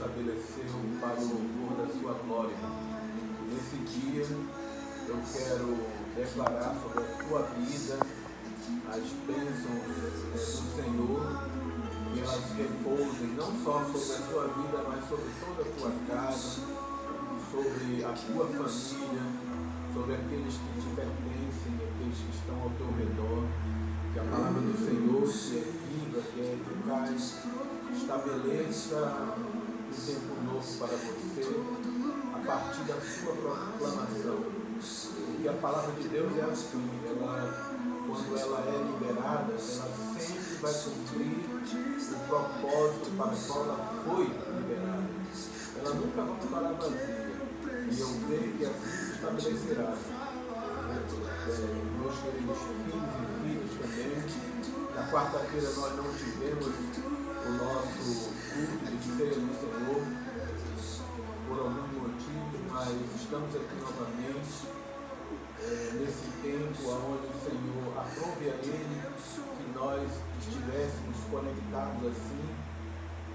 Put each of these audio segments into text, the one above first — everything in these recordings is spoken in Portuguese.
estabeleceu para o louvor da sua glória. Nesse dia eu quero declarar sobre a tua vida as bênçãos do Senhor, que elas repousem não só sobre a tua vida, mas sobre toda a tua casa, sobre a tua família, sobre aqueles que te pertencem, aqueles que estão ao teu redor. Que a palavra do Senhor, que é viva, que é eficaz, estabeleça um tempo novo para você a partir da sua proclamação. Porque a palavra de Deus é assim, quando ela é liberada, ela sempre vai cumprir o propósito para o qual ela foi liberada. Ela nunca voltará vazia. E eu creio que assim se estabelecerá. Meus queridos filhos e filhas também. Na quarta-feira nós não tivemos o nosso culto de ceia do Senhor por algum motivo, mas estamos aqui novamente nesse tempo onde o Senhor aprove a Ele que nós estivéssemos conectados assim,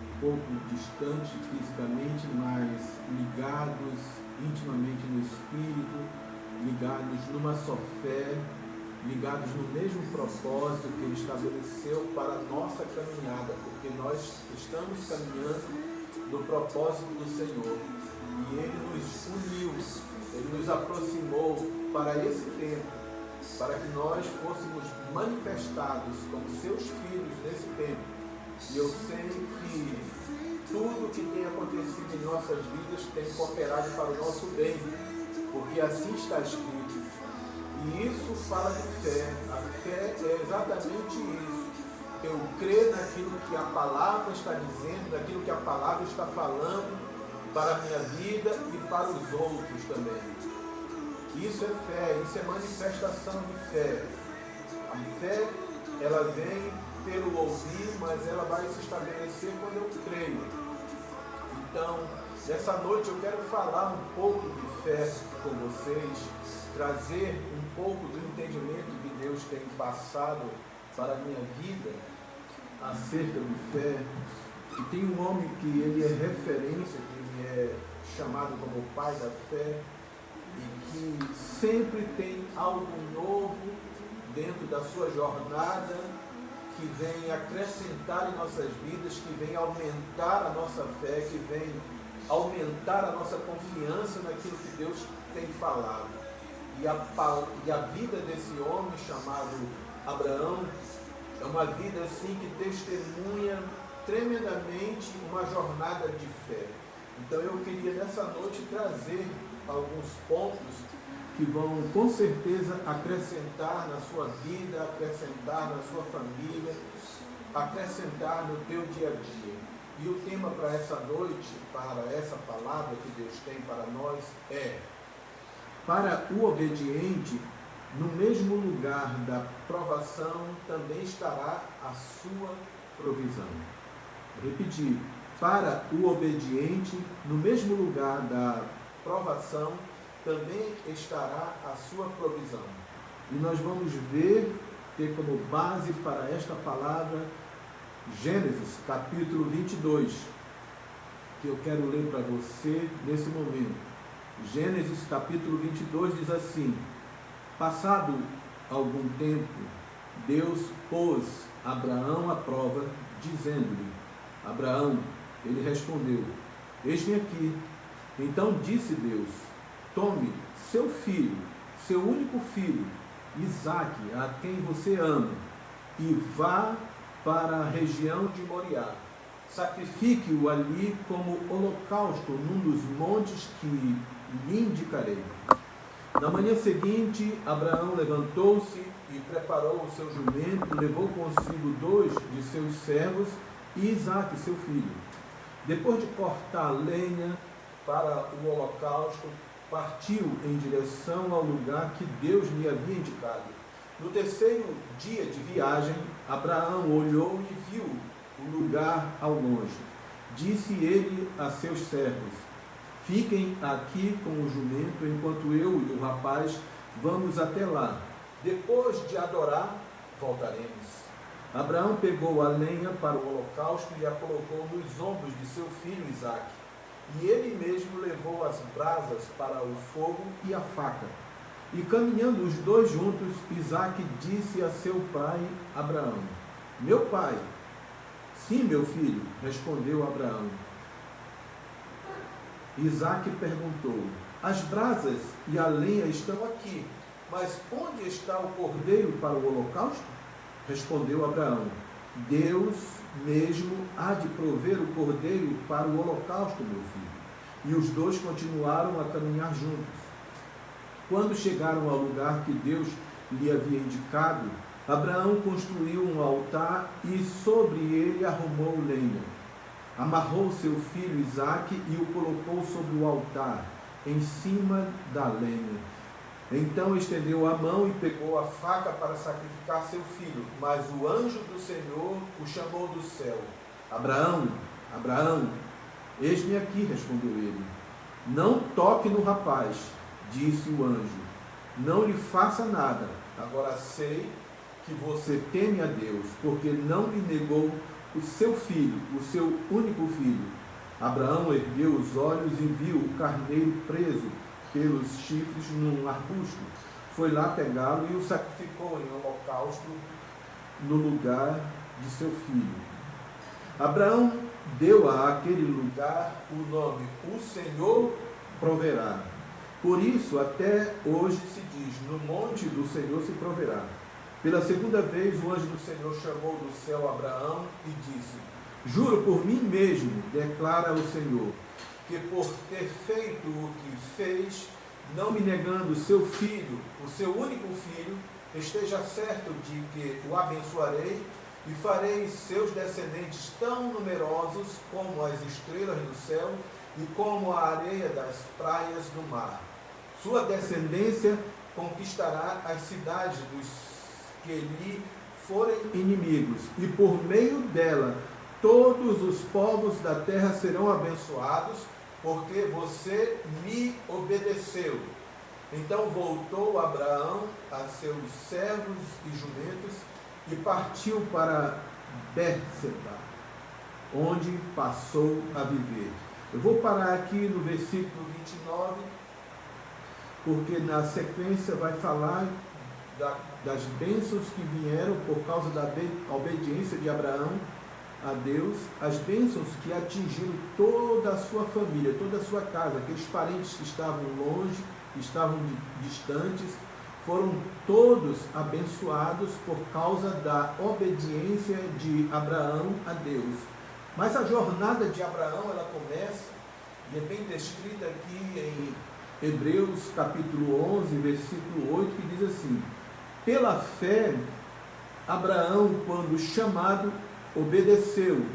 um pouco distante fisicamente, mas ligados intimamente no Espírito, ligados numa só fé, ligados no mesmo propósito que Ele estabeleceu para a nossa caminhada, porque nós estamos caminhando no propósito do Senhor. E Ele nos uniu, Ele nos aproximou para esse tempo, para que nós fôssemos manifestados como seus filhos nesse tempo. E eu sei que tudo que tem acontecido em nossas vidas tem cooperado para o nosso bem, porque assim está escrito. E isso fala de fé. A fé é exatamente isso. Eu creio naquilo que a palavra está dizendo, naquilo que a palavra está falando para a minha vida e para os outros também. Isso é fé, isso é manifestação de fé. A fé, ela vem pelo ouvir, mas ela vai se estabelecer quando eu creio. Então, nessa noite eu quero falar um pouco de fé com vocês, trazer um pouco do entendimento que Deus tem passado para a minha vida acerca de fé. E tem um homem que ele é referência, que ele é chamado como o pai da fé, e que sempre tem algo novo dentro da sua jornada, que vem acrescentar em nossas vidas, que vem aumentar a nossa fé, que vem aumentar a nossa confiança naquilo que Deus tem falado. E a vida desse homem chamado Abraão é uma vida assim que testemunha tremendamente uma jornada de fé. Então eu queria nessa noite trazer alguns pontos que vão com certeza acrescentar na sua vida, acrescentar na sua família, acrescentar no teu dia a dia. E o tema para essa noite, para essa palavra que Deus tem para nós é: para o obediente, no mesmo lugar da provação também estará a sua provisão. Vou repetir: para o obediente, no mesmo lugar da provação também estará a sua provisão. E nós vamos ter como base para esta palavra Gênesis capítulo 22, que eu quero ler para você nesse momento. Gênesis capítulo 22 diz assim: passado algum tempo, Deus pôs Abraão à prova, dizendo-lhe: Abraão. Ele respondeu: eis-me aqui. Então disse Deus: tome seu filho, seu único filho, Isaque, a quem você ama, e vá para a região de Moriá. Sacrifique-o ali como holocausto num dos montes que lhe indicarei. Na manhã seguinte, Abraão levantou-se e preparou o seu jumento, levou consigo 2 de seus servos e Isaque, seu filho. Depois de cortar lenha para o holocausto, partiu em direção ao lugar que Deus lhe havia indicado. No terceiro dia de viagem, Abraão olhou e viu o lugar ao longe. Disse ele a seus servos: fiquem aqui com o jumento, enquanto eu e o rapaz vamos até lá. Depois de adorar, voltaremos. Abraão pegou a lenha para o holocausto e a colocou nos ombros de seu filho Isaque. E ele mesmo levou as brasas para o fogo e a faca. E caminhando os dois juntos, Isaque disse a seu pai Abraão: Meu pai. Sim, meu filho, respondeu Abraão. Isaque perguntou: As brasas e a lenha estão aqui, mas onde está o cordeiro para o holocausto? Respondeu Abraão: Deus mesmo há de prover o cordeiro para o holocausto, meu filho. E os dois continuaram a caminhar juntos. Quando chegaram ao lugar que Deus lhe havia indicado, Abraão construiu um altar e sobre ele arrumou lenha. Amarrou seu filho Isaque e o colocou sobre o altar, em cima da lenha. Então estendeu a mão e pegou a faca para sacrificar seu filho. Mas o anjo do Senhor o chamou do céu. Abraão, Abraão. Eis-me aqui, respondeu ele. Não toque no rapaz, disse o anjo. Não lhe faça nada. Agora sei que você teme a Deus, porque não lhe negou o seu filho, o seu único filho. Abraão ergueu os olhos e viu o carneiro preso pelos chifres num arbusto. Foi lá pegá-lo e o sacrificou em holocausto no lugar de seu filho. Abraão deu àquele lugar o nome: O Senhor proverá. Por isso, até hoje se diz: No monte do Senhor se proverá. Pela segunda vez, o anjo do Senhor chamou do céu Abraão e disse: Juro por mim mesmo, declara o Senhor, que por ter feito o que fez, não me negando seu filho, o seu único filho, esteja certo de que o abençoarei e farei seus descendentes tão numerosos como as estrelas do céu e como a areia das praias do mar. Sua descendência conquistará as cidades dos que lhe forem inimigos, e por meio dela todos os povos da terra serão abençoados, porque você me obedeceu. Então voltou Abraão a seus servos e jumentos e partiu para Berseba, onde passou a viver. Eu vou parar aqui no versículo 29, porque na sequência vai falar das bênçãos que vieram por causa da obediência de Abraão a Deus, as bênçãos que atingiram toda a sua família, toda a sua casa, aqueles parentes que estavam longe, que estavam distantes, foram todos abençoados por causa da obediência de Abraão a Deus. Mas a jornada de Abraão, ela começa, e é bem descrita aqui em Hebreus capítulo 11, versículo 8, que diz assim: Pela fé, Abraão, quando chamado, obedeceu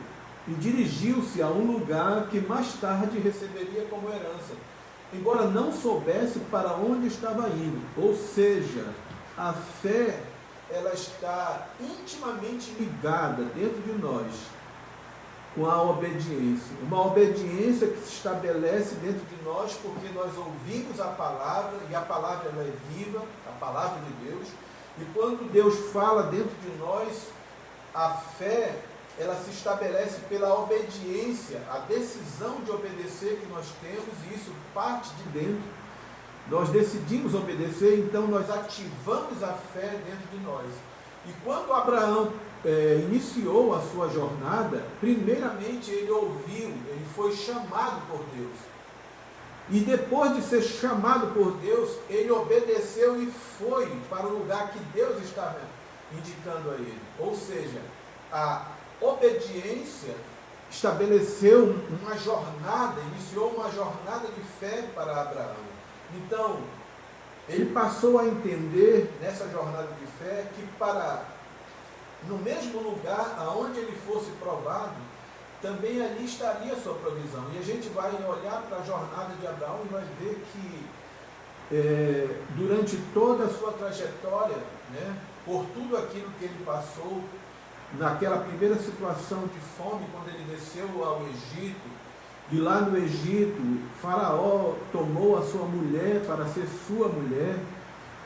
e dirigiu-se a um lugar que mais tarde receberia como herança, embora não soubesse para onde estava indo. Ou seja, a fé, ela está intimamente ligada dentro de nós com a obediência. Uma obediência que se estabelece dentro de nós porque nós ouvimos a palavra, e a palavra ela é viva, a palavra de Deus, e quando Deus fala dentro de nós, a fé, ela se estabelece pela obediência, a decisão de obedecer que nós temos, e isso parte de dentro. Nós decidimos obedecer, então nós ativamos a fé dentro de nós. E quando Abraão iniciou a sua jornada, primeiramente ele ouviu, ele foi chamado por Deus. E depois de ser chamado por Deus, ele obedeceu e foi para o lugar que Deus estava indicando a ele. Ou seja, a obediência estabeleceu uma jornada, iniciou uma jornada de fé para Abraão. Então, ele passou a entender nessa jornada de fé que no mesmo lugar aonde ele fosse provado, também ali estaria a sua provisão. E a gente vai olhar para a jornada de Abraão e vai ver que durante toda a sua trajetória, né, por tudo aquilo que ele passou, naquela primeira situação de fome, quando ele desceu ao Egito, e lá no Egito, Faraó tomou a sua mulher para ser sua mulher,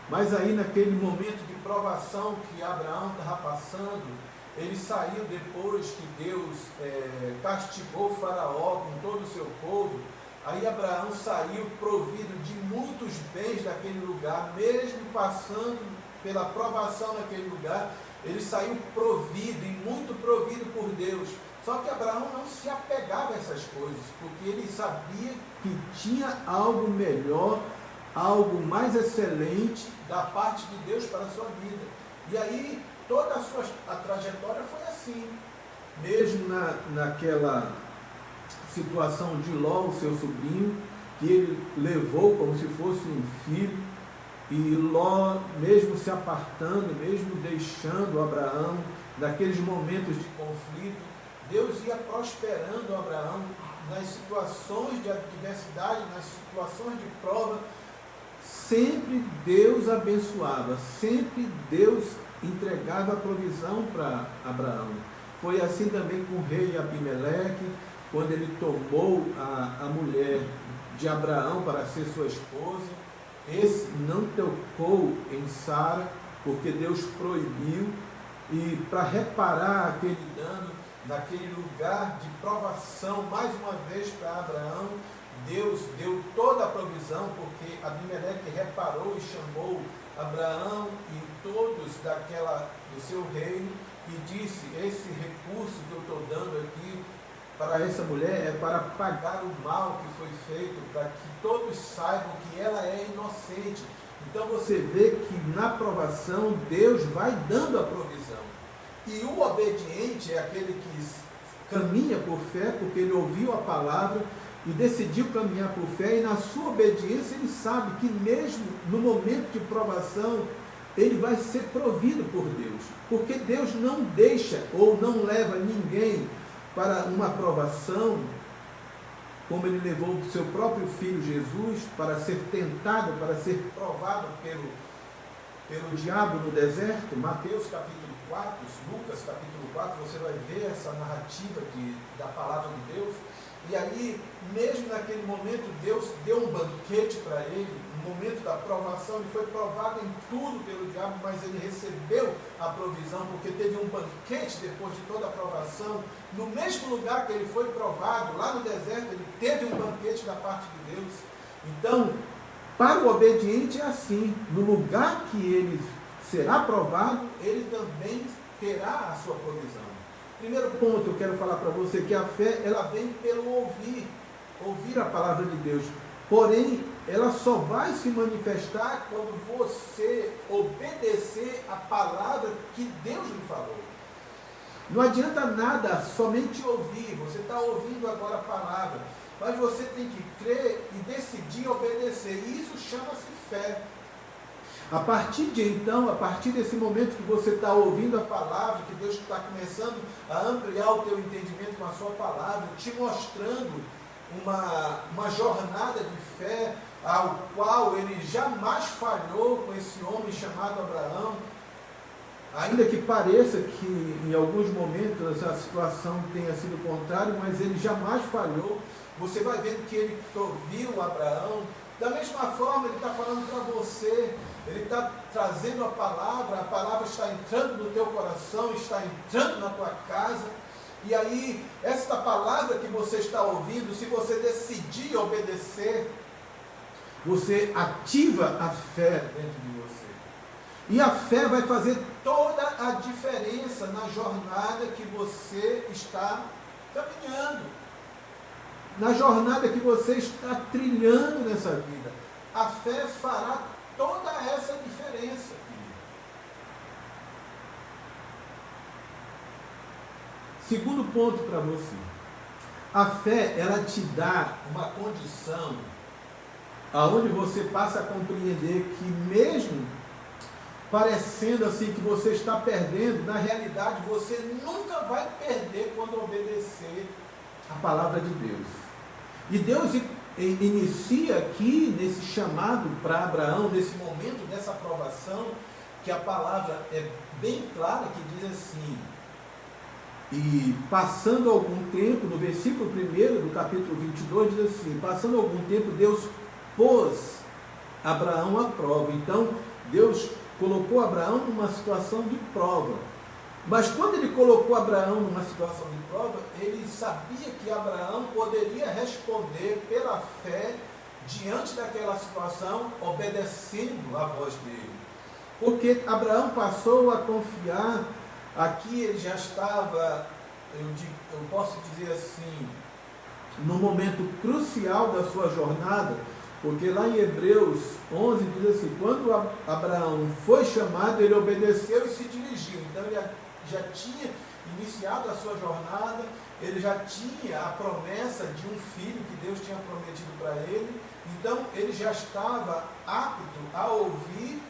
mas aí naquele momento de provação que Abraão estava passando, ele saiu depois que Deus castigou o faraó com todo o seu povo. Aí Abraão saiu provido de muitos bens daquele lugar, mesmo passando pela provação naquele lugar, ele saiu provido e muito provido por Deus. Só que Abraão não se apegava a essas coisas, porque ele sabia que tinha algo melhor, algo mais excelente da parte de Deus para a sua vida. E aí toda a trajetória foi assim. Mesmo naquela situação de Ló, o seu sobrinho, que ele levou como se fosse um filho, e Ló, mesmo se apartando, mesmo deixando Abraão, naqueles momentos de conflito, Deus ia prosperando Abraão nas situações de adversidade, nas situações de prova. Sempre Deus abençoava, sempre Deus entregava a provisão para Abraão. Foi assim também com o rei Abimeleque, quando ele tomou a mulher de Abraão para ser sua esposa. Esse não tocou em Sara, porque Deus proibiu, e para reparar aquele dano, naquele lugar de provação, mais uma vez para Abraão, Deus deu toda a provisão, porque Abimeleque reparou e chamou Abraão e todos do seu reino e disse: esse recurso que eu estou dando aqui para essa mulher é para pagar o mal que foi feito, para que todos saibam que ela é inocente. Então você vê que na provação Deus vai dando a provisão. E o obediente é aquele que caminha por fé, porque ele ouviu a palavra e decidiu caminhar por fé, e na sua obediência ele sabe que mesmo no momento de provação, ele vai ser provido por Deus, porque Deus não deixa ou não leva ninguém para uma provação, como ele levou o seu próprio filho Jesus para ser tentado, para ser provado pelo diabo no deserto. Mateus capítulo 4, Lucas capítulo 4, você vai ver essa narrativa da palavra de Deus. E aí, mesmo naquele momento, Deus deu um banquete para ele, no momento da provação. Ele foi provado em tudo pelo diabo, mas ele recebeu a provisão, porque teve um banquete depois de toda a provação. No mesmo lugar que ele foi provado, lá no deserto, ele teve um banquete da parte de Deus. Então, para o obediente é assim: no lugar que ele será provado, ele também terá a sua provisão. Primeiro ponto, eu quero falar para você que a fé, ela vem pelo ouvir a palavra de Deus. Porém, ela só vai se manifestar quando você obedecer a palavra que Deus lhe falou. Não adianta nada somente ouvir. Você está ouvindo agora a palavra, mas você tem que crer e decidir obedecer. E isso chama-se fé. A partir desse momento que você está ouvindo a palavra, que Deus está começando a ampliar o teu entendimento com a sua palavra, te mostrando uma jornada de fé, ao qual ele jamais falhou com esse homem chamado Abraão. Ainda que pareça que em alguns momentos a situação tenha sido contrária, mas ele jamais falhou. Você vai vendo que ele ouviu Abraão. Da mesma forma, ele está falando para você, ele está trazendo a palavra está entrando no teu coração, está entrando na tua casa. E aí, esta palavra que você está ouvindo, se você decidir obedecer, você ativa a fé dentro de você. E a fé vai fazer toda a diferença na jornada que você está caminhando, na jornada que você está trilhando nessa vida. A fé fará toda essa diferença. Segundo ponto para você. A fé, ela te dá uma condição aonde você passa a compreender que mesmo parecendo assim que você está perdendo, na realidade você nunca vai perder quando obedecer a palavra de Deus. E Deus inicia aqui nesse chamado para Abraão, nesse momento dessa aprovação, que a palavra é bem clara, que diz assim: e passando algum tempo, no versículo 1 do capítulo 22, diz assim: passando algum tempo, Deus pôs Abraão à prova. Então, Deus colocou Abraão numa situação de prova. Mas quando ele colocou Abraão numa situação de prova, ele sabia que Abraão poderia responder pela fé diante daquela situação, obedecendo a voz dele. Porque Abraão passou a confiar, aqui ele já estava, eu posso dizer assim, no momento crucial da sua jornada, porque lá em Hebreus 11 diz assim, quando Abraão foi chamado, ele obedeceu e se dirigiu. Então ele já tinha iniciado a sua jornada, ele já tinha a promessa de um filho que Deus tinha prometido para ele, então ele já estava apto a ouvir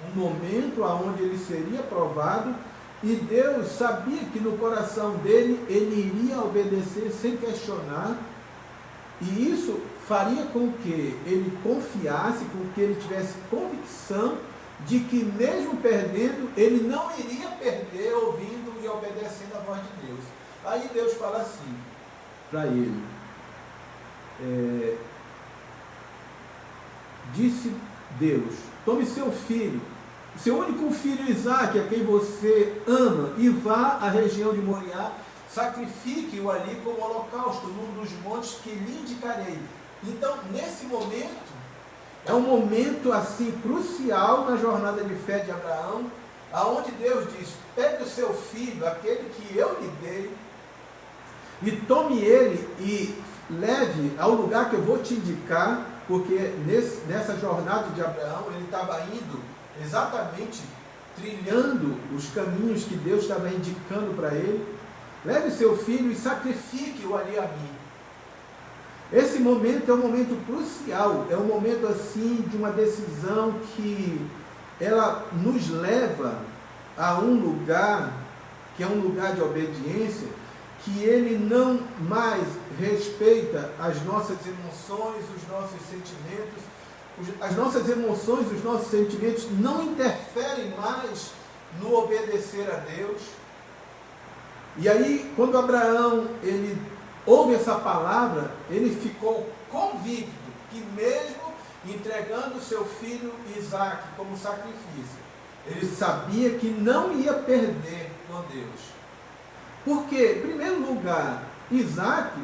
um momento onde ele seria provado, e Deus sabia que no coração dele ele iria obedecer sem questionar, e isso faria com que ele confiasse, com que ele tivesse convicção de que mesmo perdendo, ele não iria perder ouvindo e obedecendo a voz de Deus. Aí Deus fala assim para ele, disse Deus, tome seu filho, seu único filho Isaque, a quem você ama, e vá à região de Moriá, sacrifique-o ali como holocausto num dos montes que lhe indicarei. Então, nesse momento, é um momento assim crucial na jornada de fé de Abraão, aonde Deus diz, pegue o seu filho, aquele que eu lhe dei, e tome ele e leve ao lugar que eu vou te indicar, porque nessa jornada de Abraão, ele estava indo exatamente trilhando os caminhos que Deus estava indicando para ele. Leve seu filho e sacrifique-o ali a mim. Esse momento é um momento crucial, é um momento assim de uma decisão que ela nos leva a um lugar que é um lugar de obediência, que ele não mais respeita as nossas emoções, os nossos sentimentos. As nossas emoções, os nossos sentimentos não interferem mais no obedecer a Deus. E aí, quando Abraão ele ouve essa palavra, ele ficou convicto que mesmo entregando seu filho Isaque como sacrifício, ele sabia que não ia perder com Deus. Porque, em primeiro lugar, Isaque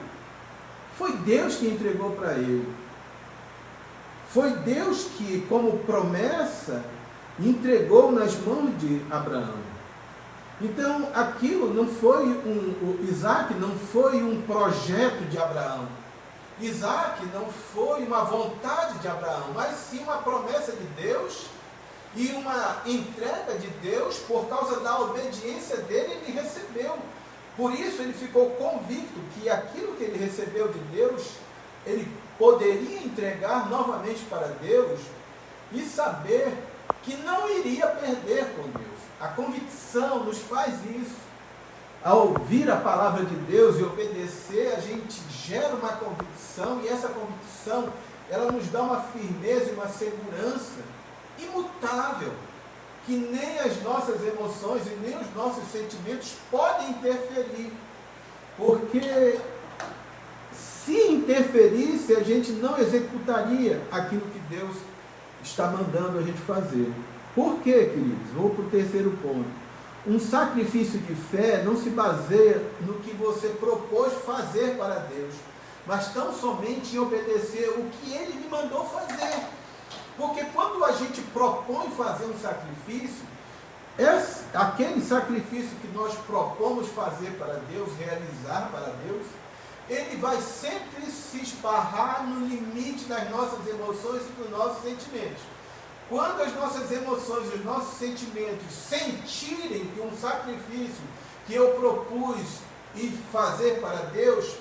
foi Deus que entregou para ele. Foi Deus que, como promessa, entregou nas mãos de Abraão. Então, aquilo não foi Isaque não foi um projeto de Abraão. Isaque não foi uma vontade de Abraão, mas sim uma promessa de Deus e uma entrega de Deus. Por causa da obediência dele, ele recebeu. Por isso, ele ficou convicto que aquilo que ele recebeu de Deus, ele poderia entregar novamente para Deus e saber que não iria perder com Deus. A convicção nos faz isso. Ao ouvir a palavra de Deus e obedecer, a gente gera uma convicção, e essa convicção, ela nos dá uma firmeza e uma segurança imutável, que nem as nossas emoções e nem os nossos sentimentos podem interferir. Porque se interferisse, a gente não executaria aquilo que Deus está mandando a gente fazer. Por quê, queridos? Vou para o terceiro ponto. Um sacrifício de fé não se baseia no que você propôs fazer para Deus, mas tão somente em obedecer o que Ele lhe mandou fazer. Porque quando a gente propõe fazer um sacrifício, aquele sacrifício que nós propomos fazer para Deus, realizar para Deus, ele vai sempre se esbarrar no limite das nossas emoções e dos nossos sentimentos. Quando as nossas emoções e os nossos sentimentos sentirem que um sacrifício que eu propus e fazer para Deus,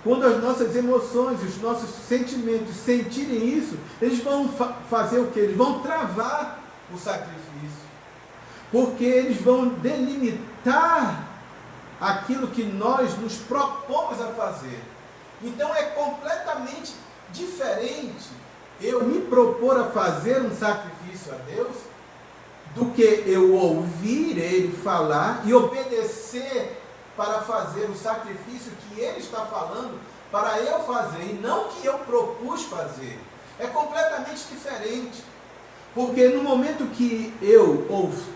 quando as nossas emoções e os nossos sentimentos sentirem isso, eles vão fazer o quê? Eles vão travar o sacrifício. Porque eles vão delimitar aquilo que nós nos propomos a fazer. Então é completamente diferente eu me propor a fazer um sacrifício a Deus do que eu ouvir Ele falar e obedecer para fazer o sacrifício que Ele está falando para eu fazer, e não que eu propus fazer. É completamente diferente. Porque no momento que eu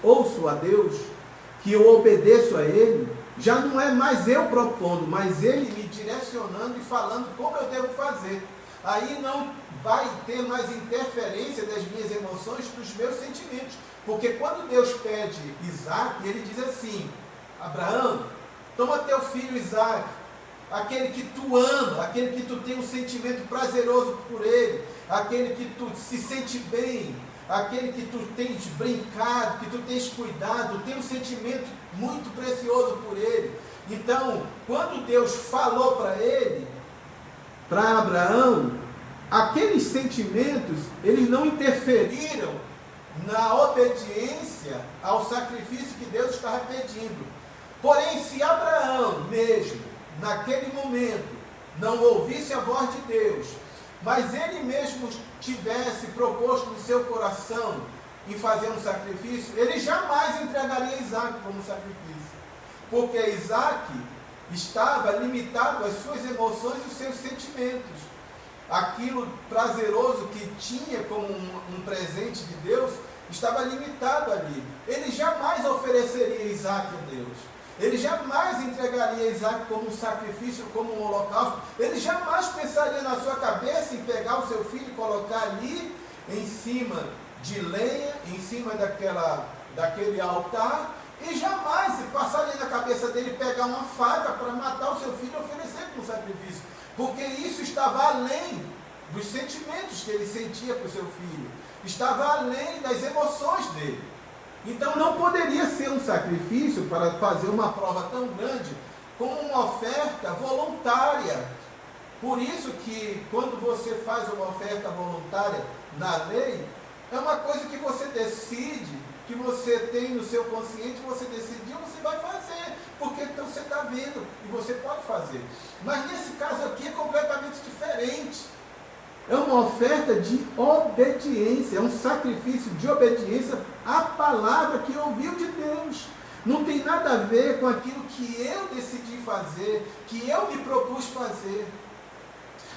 ouço a Deus, que eu obedeço a Ele, já não é mais eu propondo, mas Ele me direcionando e falando como eu devo fazer. Aí não vai ter mais interferência das minhas emoções, dos meus sentimentos. Porque quando Deus pede Isaac, Ele diz assim: Abraão, toma teu filho Isaac, aquele que tu ama, aquele que tu tem um sentimento prazeroso por ele, aquele que tu se sente bem, aquele que tu tens brincado, que tu tens cuidado, tu tem um sentimento muito precioso por ele. Então, quando Deus falou para ele, para Abraão, aqueles sentimentos, eles não interferiram na obediência ao sacrifício que Deus estava pedindo. Porém, se Abraão mesmo, naquele momento, não ouvisse a voz de Deus, mas ele mesmo tivesse proposto no seu coração em fazer um sacrifício, ele jamais entregaria Isaac como sacrifício, porque Isaac estava limitado às suas emoções e os seus sentimentos. Aquilo prazeroso que tinha como um presente de Deus estava limitado ali. Ele jamais ofereceria Isaac a Deus. Ele jamais entregaria Isaac como um sacrifício, como um holocausto. Ele jamais pensaria na sua cabeça em pegar o seu filho e colocar ali em cima de lenha, em cima daquele altar, e jamais passaria na cabeça dele pegar uma faca para matar o seu filho e oferecer como sacrifício, porque isso estava além dos sentimentos que ele sentia para o seu filho, estava além das emoções dele. Então não poderia ser um sacrifício para fazer uma prova tão grande como uma oferta voluntária. Por isso que quando você faz uma oferta voluntária na lei, é uma coisa que você decide, que você tem no seu consciente, você decidiu, você vai fazer, porque então você está vendo e você pode fazer. Mas nesse caso aqui é completamente diferente. É uma oferta de obediência, é um sacrifício de obediência à palavra que ouviu de Deus. Não tem nada a ver com aquilo que eu decidi fazer, que eu me propus fazer.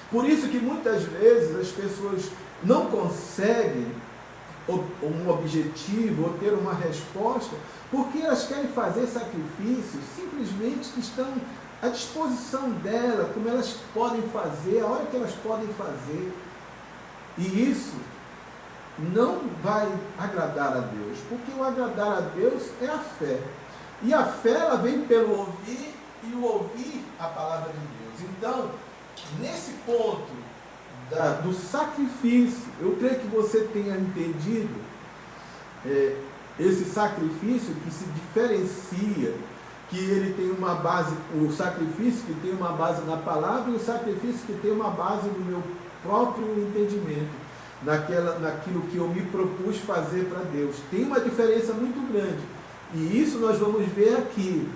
Por isso que muitas vezes as pessoas não conseguem um objetivo ou ter uma resposta, porque elas querem fazer sacrifícios simplesmente que estão à disposição dela, como elas podem fazer, a hora que elas podem fazer. E isso não vai agradar a Deus, porque o agradar a Deus é a fé. E a fé, ela vem pelo ouvir, e o ouvir a palavra de Deus. Então, nesse ponto do sacrifício, eu creio que você tenha entendido esse sacrifício que se diferencia, que ele tem uma base, o sacrifício que tem uma base na palavra e o sacrifício que tem uma base no meu próprio entendimento, naquilo que eu me propus fazer para Deus. Tem uma diferença muito grande, e isso nós vamos ver aqui,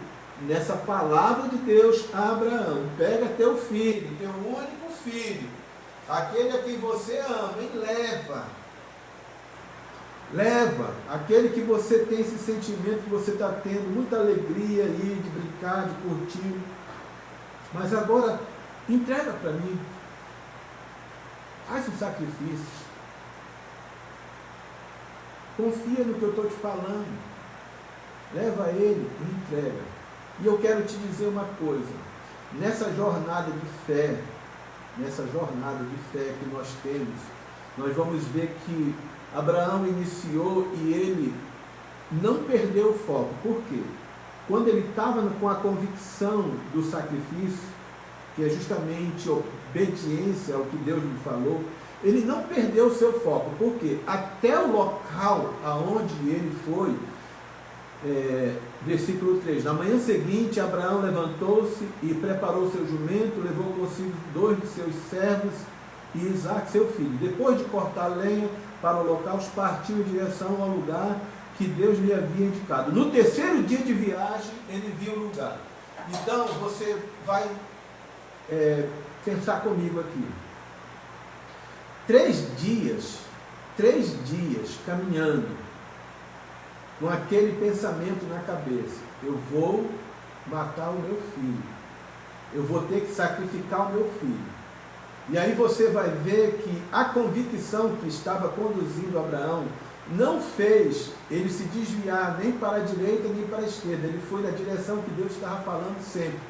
nessa palavra de Deus a Abraão: pega teu filho, teu único filho, aquele a quem você ama, e leva, aquele que você tem esse sentimento, que você está tendo muita alegria aí de brincar, de curtir, mas agora entrega para mim, faz um sacrifício, confia no que eu estou te falando, leva ele e entrega. E eu quero te dizer uma coisa: nessa jornada de fé que nós temos, nós vamos ver que Abraão iniciou e ele não perdeu o foco. Por quê? Quando ele estava com a convicção do sacrifício, que é justamente obediência ao que Deus lhe falou, ele não perdeu o seu foco. Por quê? Até o local aonde ele foi, versículo 3, na manhã seguinte Abraão levantou-se e preparou seu jumento, levou consigo 2 de seus servos e Isaac seu filho. Depois de cortar lenha para o holocausto, partiu em direção ao lugar que Deus lhe havia indicado. No terceiro dia de viagem, ele viu o lugar. Então, você vai pensar comigo aqui. 3 dias caminhando, com aquele pensamento na cabeça: eu vou matar o meu filho, eu vou ter que sacrificar o meu filho. E aí você vai ver que a convicção que estava conduzindo Abraão não fez ele se desviar nem para a direita nem para a esquerda. Ele foi na direção que Deus estava falando sempre.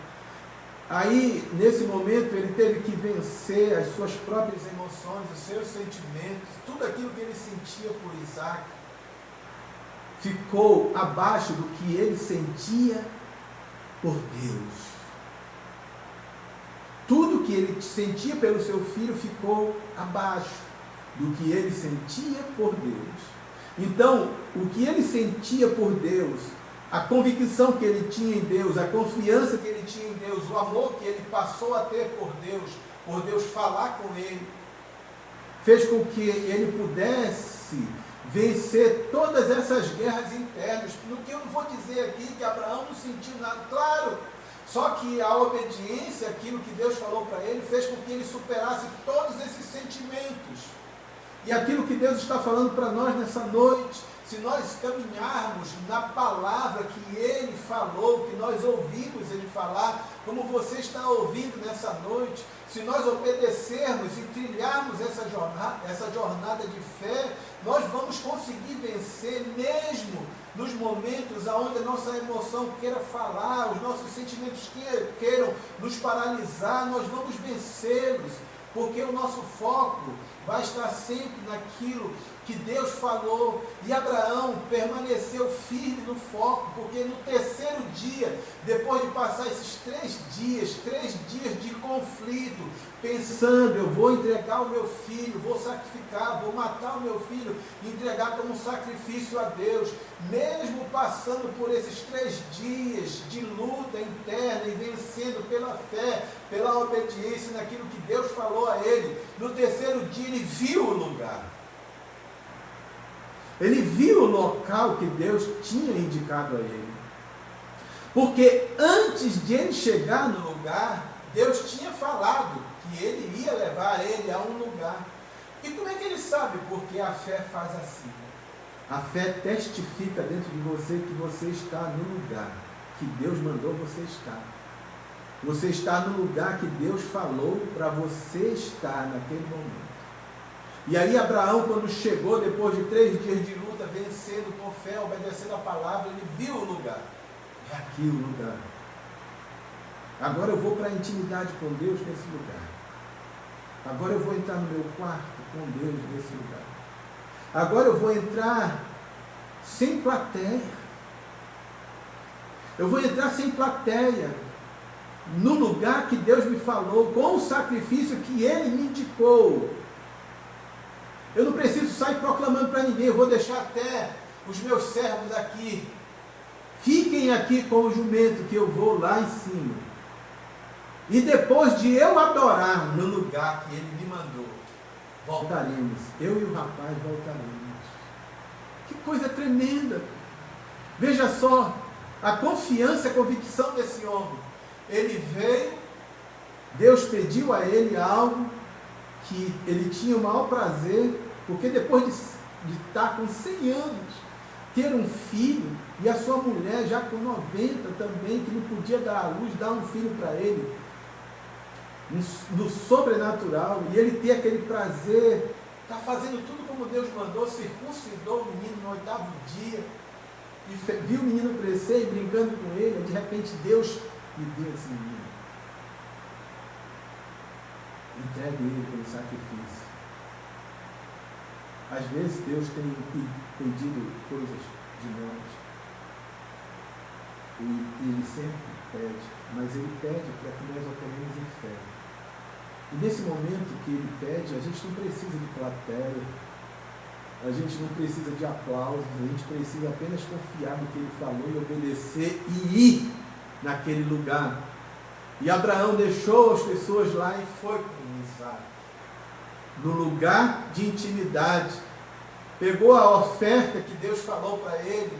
Aí, nesse momento, ele teve que vencer as suas próprias emoções, os seus sentimentos, tudo aquilo que ele sentia por Isaac ficou abaixo do que ele sentia por Deus. Tudo que ele sentia pelo seu filho ficou abaixo do que ele sentia por Deus. Então, o que ele sentia por Deus, a convicção que ele tinha em Deus, a confiança que ele tinha em Deus, o amor que ele passou a ter por Deus falar com ele, fez com que ele pudesse vencer todas essas guerras internas. No que eu não vou dizer aqui que Abraão não sentiu nada, claro, só que a obediência, aquilo que Deus falou para ele, fez com que ele superasse todos esses sentimentos. E aquilo que Deus está falando para nós nessa noite, se nós caminharmos na palavra que Ele falou, que nós ouvimos Ele falar, como você está ouvindo nessa noite, se nós obedecermos e trilharmos essa jornada de fé, nós vamos conseguir vencer mesmo nos momentos onde a nossa emoção queira falar, os nossos sentimentos queiram nos paralisar, nós vamos vencê-los, porque o nosso foco vai estar sempre naquilo que Deus falou. E Abraão permaneceu firme no foco, porque no terceiro dia, depois de passar esses 3 dias de conflito, pensando, eu vou entregar o meu filho, vou sacrificar, vou matar o meu filho, entregar como sacrifício a Deus, mesmo passando por esses 3 dias de luta interna e vencendo pela fé, pela obediência naquilo que Deus falou a ele, no terceiro dia ele viu o lugar. Ele viu o local que Deus tinha indicado a ele. Porque antes de ele chegar no lugar, Deus tinha falado que ele ia levar ele a um lugar. E como é que ele sabe? Porque a fé faz assim. A fé testifica dentro de você que você está no lugar que Deus mandou você estar. Você está no lugar que Deus falou para você estar naquele momento. E aí Abraão, quando chegou, depois de 3 dias de luta, vencendo com fé, obedecendo a palavra, ele viu o lugar. É aqui o lugar. Agora eu vou para a intimidade com Deus nesse lugar. Agora eu vou entrar no meu quarto com Deus nesse lugar. Agora eu vou entrar sem plateia. Eu vou entrar sem plateia no lugar que Deus me falou, com o sacrifício que Ele me indicou. Eu não preciso sair proclamando para ninguém, eu vou deixar até os meus servos aqui. Fiquem aqui com o jumento que eu vou lá em cima. E depois de eu adorar no lugar que Ele me mandou, voltaremos. Eu e o rapaz voltaremos. Que coisa tremenda. Veja só, a confiança, a convicção desse homem. Ele veio, Deus pediu a ele algo que ele tinha o maior prazer, porque depois de estar com 100 anos, ter um filho, e a sua mulher já com 90 também, que não podia dar à luz, dar um filho para ele, no sobrenatural, e ele ter aquele prazer, está fazendo tudo como Deus mandou, circuncidou o menino no 8º dia, e viu o menino crescer e brincando com ele, de repente Deus me deu esse menino. Entregue ele pelo sacrifício. Às vezes Deus tem pedido coisas de nós. E Ele sempre pede, mas Ele pede para que nós operemos em fé. E nesse momento que Ele pede, a gente não precisa de plateia, a gente não precisa de aplausos, a gente precisa apenas confiar no que Ele falou e obedecer e ir naquele lugar. E Abraão deixou as pessoas lá e foi com Isaac, no lugar de intimidade. Pegou a oferta que Deus falou para ele,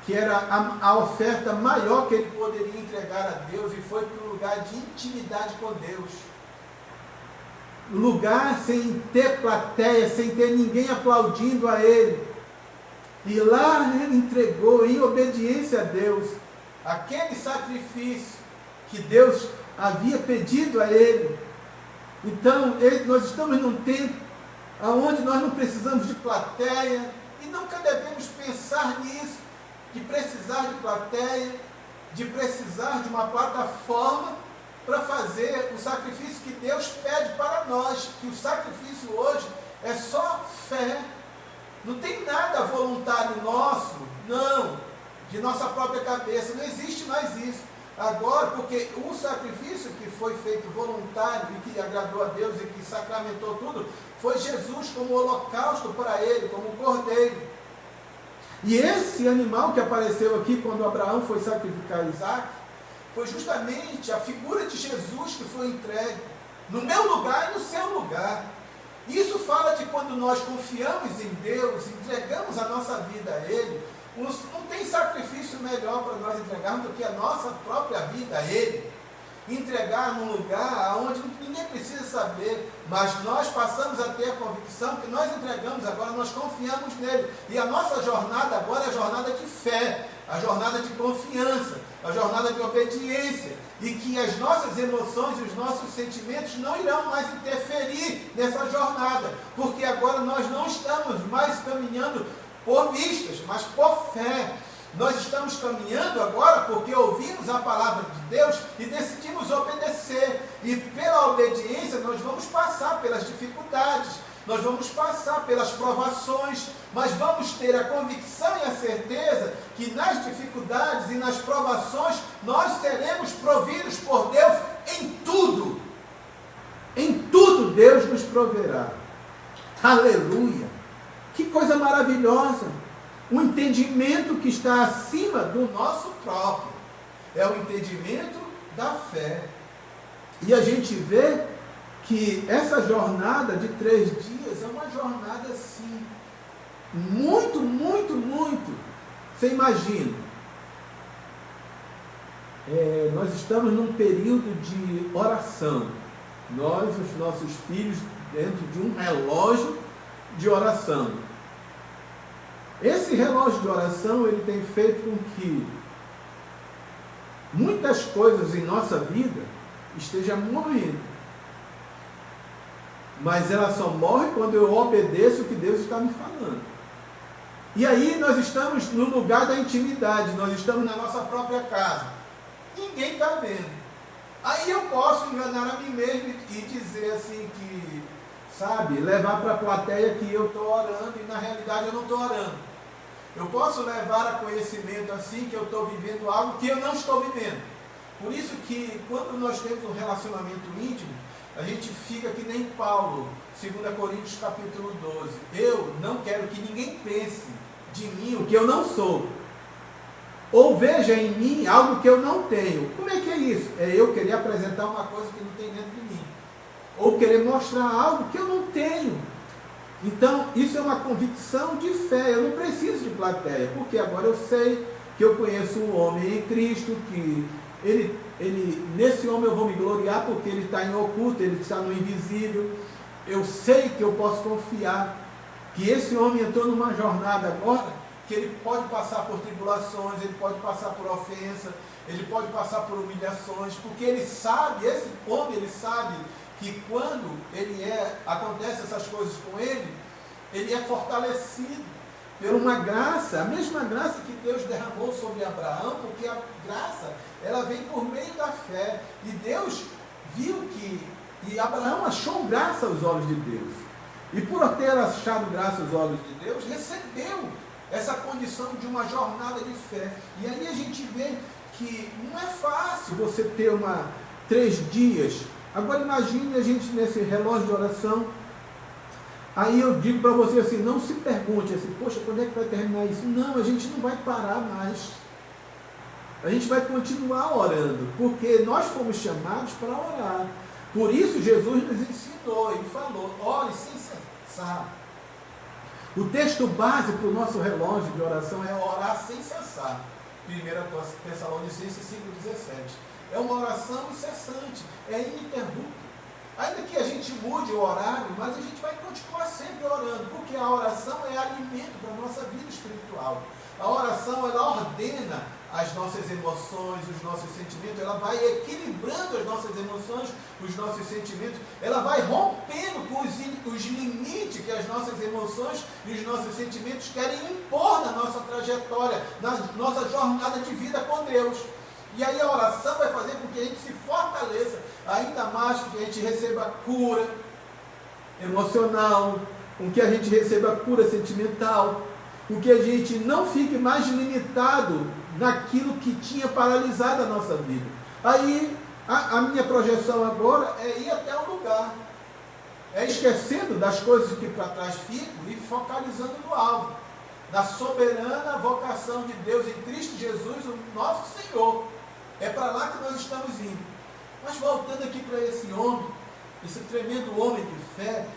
que era a oferta maior que ele poderia entregar a Deus, e foi para um lugar de intimidade com Deus. Lugar sem ter plateia, sem ter ninguém aplaudindo a ele. E lá ele entregou em obediência a Deus aquele sacrifício que Deus havia pedido a ele. Então, nós estamos num tempo aonde nós não precisamos de plateia, e nunca devemos pensar nisso, de precisar de plateia, de precisar de uma plataforma para fazer o sacrifício que Deus pede para nós, que o sacrifício hoje é só fé, não tem nada voluntário nosso, não, de nossa própria cabeça, não existe mais isso. Agora, porque o sacrifício que foi feito voluntário e que agradou a Deus e que sacramentou tudo, foi Jesus como holocausto para ele, como cordeiro. E esse animal que apareceu aqui quando Abraão foi sacrificar Isaac, foi justamente a figura de Jesus que foi entregue no meu lugar e no seu lugar. Isso fala de quando nós confiamos em Deus, entregamos a nossa vida a Ele, não tem sacrifício melhor para nós entregarmos do que a nossa própria vida a Ele. Entregar num lugar onde ninguém precisa saber, mas nós passamos a ter a convicção que nós entregamos agora, nós confiamos nele. E a nossa jornada agora é a jornada de fé, a jornada de confiança, a jornada de obediência. E que as nossas emoções e os nossos sentimentos não irão mais interferir nessa jornada, porque agora nós não estamos mais caminhando por vistas, mas por fé. Nós estamos caminhando agora porque ouvimos a palavra de Deus e decidimos obedecer. E pela obediência nós vamos passar pelas dificuldades, nós vamos passar pelas provações, mas vamos ter a convicção e a certeza que nas dificuldades e nas provações nós seremos providos por Deus em tudo. Em tudo Deus nos proverá. Aleluia! Que coisa maravilhosa! Um entendimento que está acima do nosso próprio. É o entendimento da fé. E a gente vê que essa jornada de 3 dias é uma jornada assim, muito, muito, muito. Você imagina, nós estamos num período de oração. Nós, os nossos filhos, dentro de um relógio de oração. Esse relógio de oração, ele tem feito com que muitas coisas em nossa vida estejam morrendo. Mas ela só morre quando eu obedeço o que Deus está me falando. E aí nós estamos no lugar da intimidade, nós estamos na nossa própria casa. Ninguém está vendo. Aí eu posso enganar a mim mesmo e dizer assim que, sabe, levar para a plateia que eu estou orando e na realidade eu não estou orando. Eu posso levar a conhecimento assim que eu estou vivendo algo que eu não estou vivendo. Por isso que quando nós temos um relacionamento íntimo, a gente fica que nem Paulo, 2 Coríntios capítulo 12. Eu não quero que ninguém pense de mim o que eu não sou. Ou veja em mim algo que eu não tenho. Como é que é isso? É eu querer apresentar uma coisa que não tem dentro de mim. Ou querer mostrar algo que eu não tenho. Então, isso é uma convicção de fé. Eu não preciso de plateia, porque agora eu sei que eu conheço um homem em Cristo, que nesse homem eu vou me gloriar, porque ele está em oculto, ele está no invisível. Eu sei que eu posso confiar que esse homem entrou numa jornada agora, que ele pode passar por tribulações, ele pode passar por ofensa, ele pode passar por humilhações, porque ele sabe, esse homem, ele sabe que quando acontece essas coisas com ele é fortalecido por uma graça, a mesma graça que Deus derramou sobre Abraão, porque a graça, ela vem por meio da fé, e Deus viu e Abraão achou graça aos olhos de Deus, e por ter achado graça aos olhos de Deus, recebeu essa condição de uma jornada de fé. E aí a gente vê que não é fácil você ter 3 dias. Agora imagine a gente nesse relógio de oração. Aí eu digo para você assim, não se pergunte assim, poxa, quando é que vai terminar isso? Não, a gente não vai parar mais. A gente vai continuar orando, porque nós fomos chamados para orar. Por isso Jesus nos ensinou, ele falou, ore sem cessar. O texto base para o nosso relógio de oração é orar sem cessar. 1 Tessalonicenses 5,17. É uma oração incessante, é ininterrupta. Ainda que a gente mude o horário, mas a gente vai continuar sempre orando, porque a oração é alimento para a nossa vida espiritual. A oração, ela ordena as nossas emoções, os nossos sentimentos, ela vai equilibrando as nossas emoções, os nossos sentimentos, ela vai rompendo com os limites que as nossas emoções e os nossos sentimentos querem impor na nossa trajetória, na nossa jornada de vida com Deus. E aí a oração vai fazer com que a gente se fortaleça ainda mais, com que a gente receba cura emocional, com que a gente receba cura sentimental, com que a gente não fique mais limitado naquilo que tinha paralisado a nossa vida. Aí a minha projeção agora é ir até o lugar, é esquecendo das coisas que para trás ficam e focalizando no alvo, na soberana vocação de Deus em Cristo Jesus, o nosso Senhor. É para lá que nós estamos indo. Mas voltando aqui para esse homem, esse tremendo homem de fé,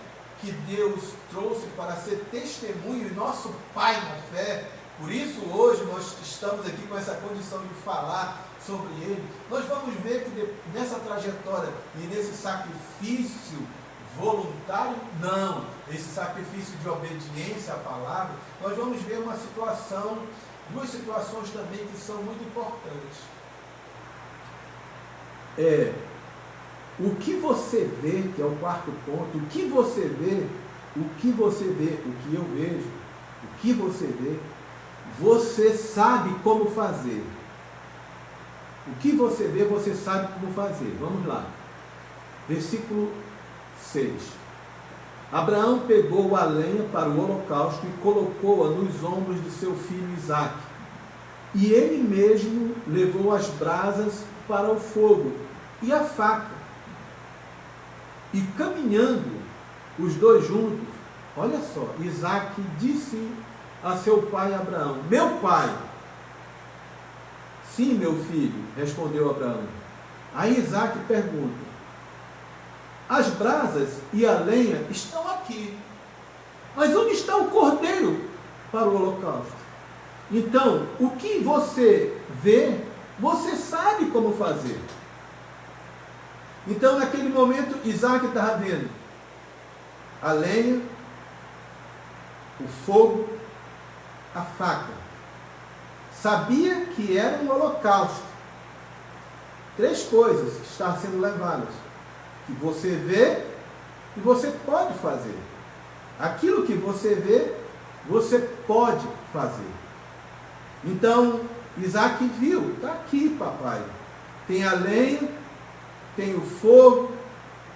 que Deus trouxe para ser testemunho e nosso pai na fé. Por isso hoje nós estamos aqui com essa condição de falar sobre ele. Nós vamos ver que nessa trajetória e nesse sacrifício voluntário, não, esse sacrifício de obediência à palavra, nós vamos ver uma situação, duas situações também que são muito importantes. O que você vê, que é o quarto ponto, o que você vê, o que eu vejo, o que você vê, você sabe como fazer. O que você vê, você sabe como fazer. Vamos lá. Versículo 6. Abraão pegou a lenha para o holocausto e colocou-a nos ombros de seu filho Isaque. E ele mesmo levou as brasas para o fogo e a faca. E caminhando os dois juntos, olha só, Isaque disse a seu pai Abraão: meu pai. Sim, meu filho, respondeu Abraão. Aí Isaque pergunta: as brasas e a lenha estão aqui, mas onde está o cordeiro para o holocausto? Então, o que você vê, você sabe como fazer. Então, naquele momento, Isaque estava vendo a lenha, o fogo, a faca. Sabia que era um holocausto. Três coisas que estavam sendo levadas, que você vê e você pode fazer. Aquilo que você vê, você pode fazer. Então, Isaque viu, está aqui, papai. Tem a lenha, tem o fogo,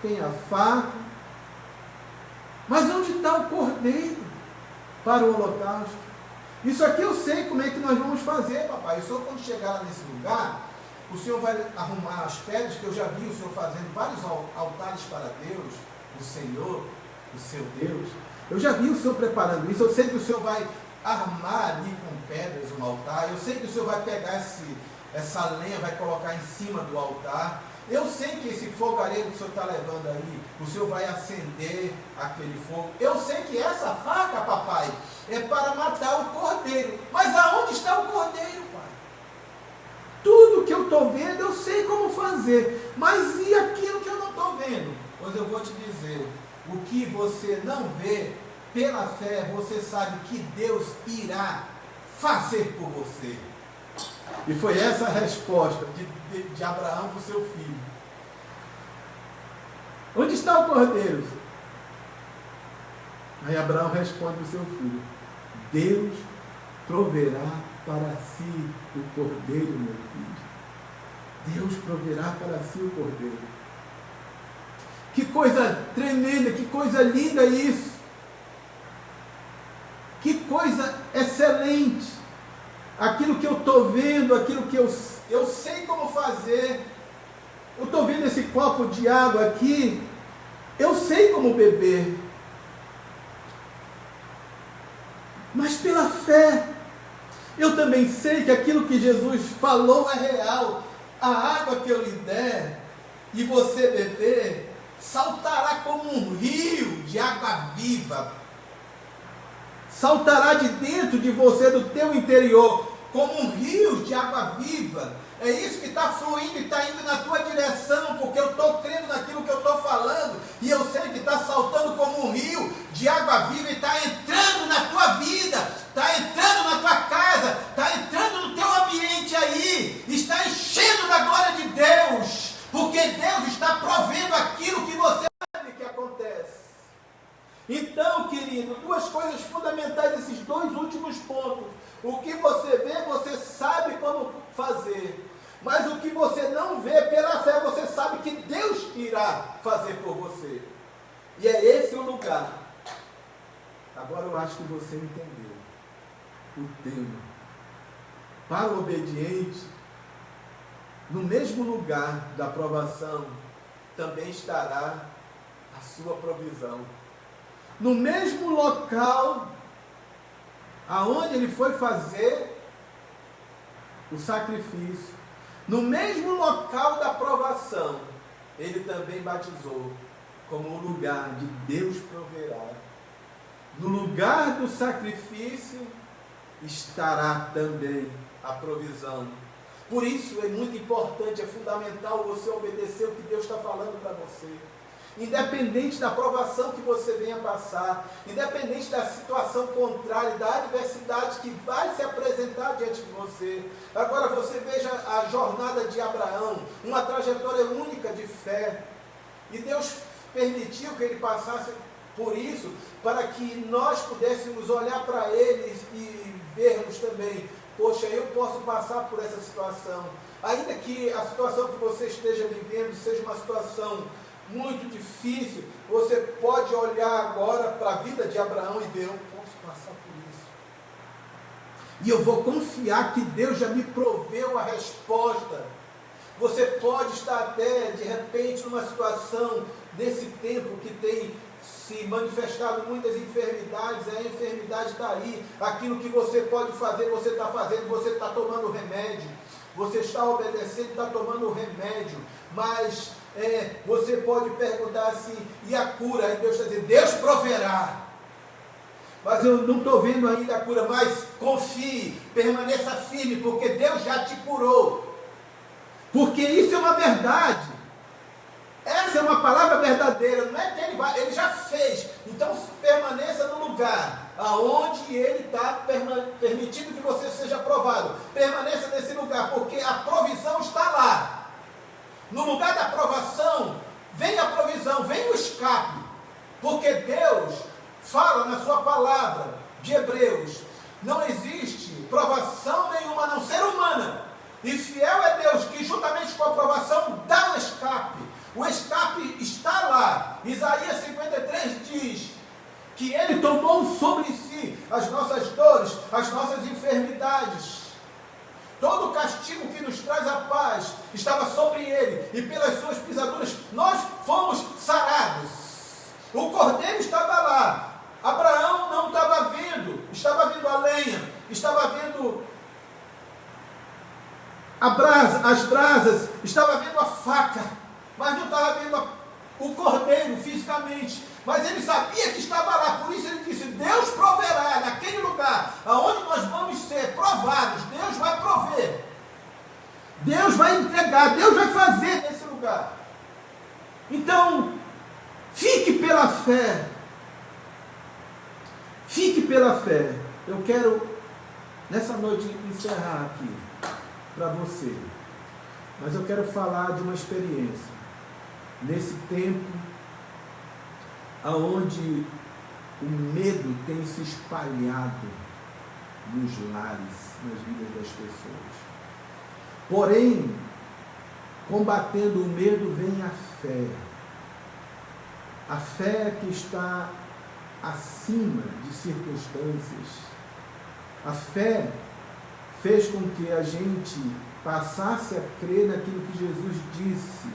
tem a faca. Mas onde está o cordeiro para o holocausto? Isso aqui eu sei como é que nós vamos fazer, papai. O senhor, quando chegar lá nesse lugar, o senhor vai arrumar as pedras, que eu já vi o senhor fazendo vários altares para Deus, o Senhor, o seu Deus. Eu já vi o senhor preparando isso. Eu sei que o senhor vai armar ali com pedras um altar. Eu sei que o senhor vai pegar essa lenha, vai colocar em cima do altar. Eu sei que esse fogareiro que o senhor está levando aí, o senhor vai acender aquele fogo. Eu sei que essa faca, papai, é para matar o cordeiro. Mas aonde está o cordeiro, pai? Tudo que eu estou vendo, eu sei como fazer. Mas e aquilo que eu não estou vendo? Pois eu vou te dizer, o que você não vê, pela fé, você sabe que Deus irá fazer por você. E foi essa a resposta de Abraão para o seu filho. Onde está o cordeiro? Aí Abraão responde para o seu filho: Deus proverá para si o cordeiro, meu filho. Deus proverá para si o cordeiro. Que coisa tremenda, que coisa linda isso. Que coisa excelente. Aquilo que eu estou vendo, aquilo que eu sei como fazer. Eu estou vendo esse copo de água aqui, eu sei como beber. Mas pela fé, eu também sei que aquilo que Jesus falou é real. A água que eu lhe der e você beber, saltará como um rio de água viva. Saltará de dentro de você, do teu interior, como um rio de água viva. É isso que está fluindo e está indo na tua direção, porque eu estou crendo naquilo que eu estou falando, e eu sei que está saltando como um rio de água viva e está entrando na tua vida, está entrando na tua casa, está entrando no teu ambiente aí, está enchendo da glória de Deus, porque Deus está poderá fazer por você. E é esse o lugar. Agora eu acho que você entendeu o tema. Para o obediente, no mesmo lugar da provação, também estará a sua provisão. No mesmo local aonde ele foi fazer o sacrifício, no mesmo local da provação, ele também batizou como um lugar de Deus proverá. No lugar do sacrifício estará também a provisão. Por isso é muito importante, é fundamental você obedecer o que Deus está falando para você. Independente da provação que você venha passar, independente da situação contrária, da adversidade que vai se apresentar diante de você. Agora você veja a jornada de Abraão, uma trajetória única de fé. E Deus permitiu que ele passasse por isso, para que nós pudéssemos olhar para ele e vermos também, poxa, eu posso passar por essa situação. Ainda que a situação que você esteja vivendo seja uma situação muito difícil, você pode olhar agora para a vida de Abraão e ver, eu posso passar por isso. E eu vou confiar que Deus já me proveu a resposta. Você pode estar até, de repente, numa situação, nesse tempo que tem se manifestado muitas enfermidades, a enfermidade está aí, aquilo que você pode fazer, você está fazendo, você está tomando remédio, você está obedecendo, está tomando remédio, mas você pode perguntar assim, e a cura? Aí Deus está dizendo, Deus proverá. Mas eu não estou vendo ainda a cura, mas confie, permaneça firme, porque Deus já te curou. Porque isso é uma verdade. Essa é uma palavra verdadeira, não é que ele já fez. Então permaneça no lugar aonde ele está permitindo que você seja provado. Permaneça nesse lugar, porque a provisão está lá. No lugar da provação, vem a provisão, vem o escape. Porque Deus fala na sua palavra de Hebreus, não existe provação nenhuma a não ser humana. E fiel é Deus que juntamente com a provação dá o escape. O escape está lá. Isaías 53 diz que ele tomou sobre si as nossas dores, as nossas enfermidades. Todo o castigo que nos traz a paz estava sobre ele, e pelas suas pisaduras nós fomos sarados. O cordeiro estava lá. Abraão não estava vendo, estava vendo a lenha, estava vendo as brasas, estava vendo a faca, mas não estava vendo o cordeiro fisicamente. Mas ele sabia que estava lá, por isso ele disse, Deus proverá naquele lugar, aonde nós vamos ser provados, Deus vai prover. Deus vai entregar, Deus vai fazer nesse lugar. Então, fique pela fé. Fique pela fé. Eu quero, nessa noite, encerrar aqui para você. Mas eu quero falar de uma experiência. Nesse tempo, aonde o medo tem se espalhado nos lares, nas vidas das pessoas. Porém, combatendo o medo vem a fé. A fé que está acima de circunstâncias. A fé fez com que a gente passasse a crer naquilo que Jesus disse,